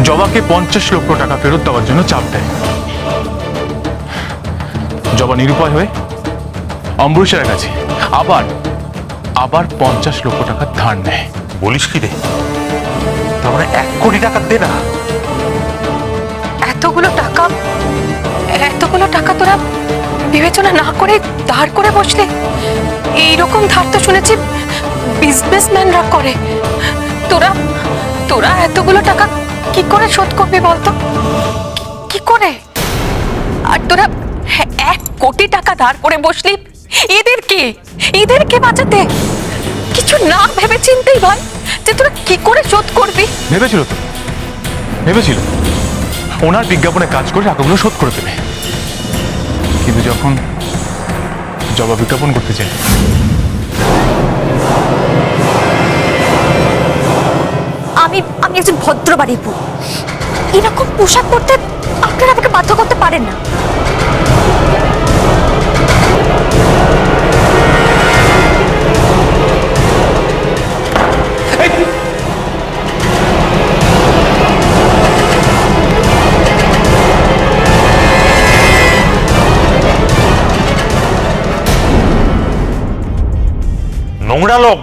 জবাকে 50 লক্ষ টাকা ফেরত দেওয়ার জন্য চাপ দেয়। জবা নিরুপায় হয়ে অম্বরীশের কাছে আবার আবার 50 লক্ষ টাকা ধার নেয়। বলিস কি রে? তার মানে 1 কোটি টাকা দে না? এতগুলো টাকা তোরা বিবেচনা না করে ধার করে বসলে? এইরকম ধার তো শুনেছি বিজনেসম্যানরা করে। তোরা এতগুলো টাকা কি করে শোধ করবি বলতো? কি করে? আর তোরা 1 কোটি টাকা ধার করে বসলি এদেরকে বাঁচাতে? কিছু না ভেবে চিন্তেই ভাই যে তোরা কি করে শোধ করবি? ভেবেছিল ওনার বিজ্ঞাপনে কাজ করে টাকাগুলো শোধ করে দেবে, কিন্তু যখন জবা বিজ্ঞাপন করতে চায় আমি একজন ভদ্র বাড়ির বউ, এরকম পোশাক পরতে আপনারা আমাকে বাধ্য করতে পারেন না।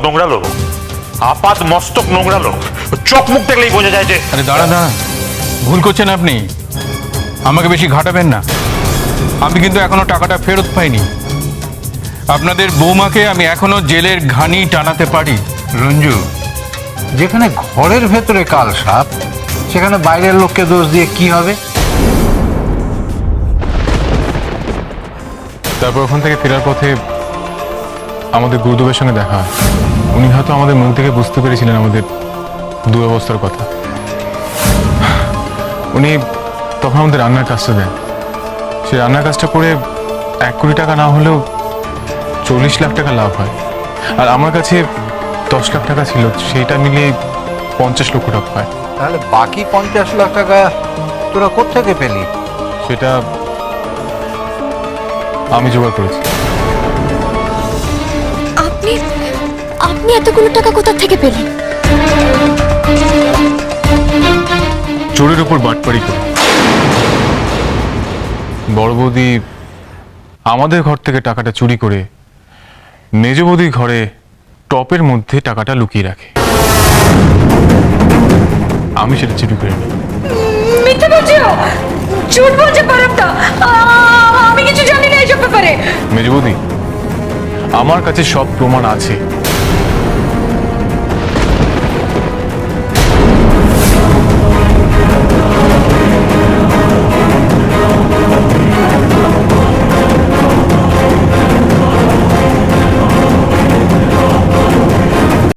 নোংরা লোক, আপাত মস্তক নোংরা লোক। চোখ মুখ দেখলেই বোঝা যায় যে। আরে দাঁড়া, ভুল করছেন আপনি, আমাকে বেশি ঘাটাবেন না। আমি কিন্তু এখনো টাকাটা ফেরত পাইনি। আপনাদের বৌমাকে আমি এখনো জেলের ঘানি টানাতে পারি। রঞ্জু, যেখানে ঘরের ভেতরে কাল সাপ, সেখানে বাইরের লোককে দোষ দিয়ে কি হবে? তারপর ওখান থেকে ফেরার পথে আমাদের গুরুদেবের সঙ্গে দেখা হয়। উনি হয়তো আমাদের মুখ থেকে বুঝতে পেরেছিলেন আমাদের দুরবস্থার কথা। উনি তখন আমাদের রান্নার কাজটা দেন। সেই রান্নার কাজটা করে 1 কোটি টাকা না হলেও 40 লাখ টাকা লাভ হয়। আর আমার কাছে 10 লাখ টাকা ছিল, সেইটা মিলিয়ে 50 লক্ষ টাকা হয়। তাহলে বাকি 50 লাখ টাকা তোরা কোত্থেকে পেলি? সেটা আমি জোগাড় করেছি। আপনি এতগুলো টাকা কোথা থেকে পেলেন? চোরের উপর বাটপাড়ি করে বড় বৌদি আমাদের ঘর থেকে টাকাটা চুরি করে মেজ বৌদির ঘরে টপের মধ্যে টাকাটা লুকিয়ে রাখে। আমি সেটা চুরি করে নিই। মিথ্যে বলছো, ঝুট বলছে পারবটা। আমি কিছু জানি না এসব ব্যাপারে। মেজ বৌদি, আমার কাছে সব প্রমাণ আছে।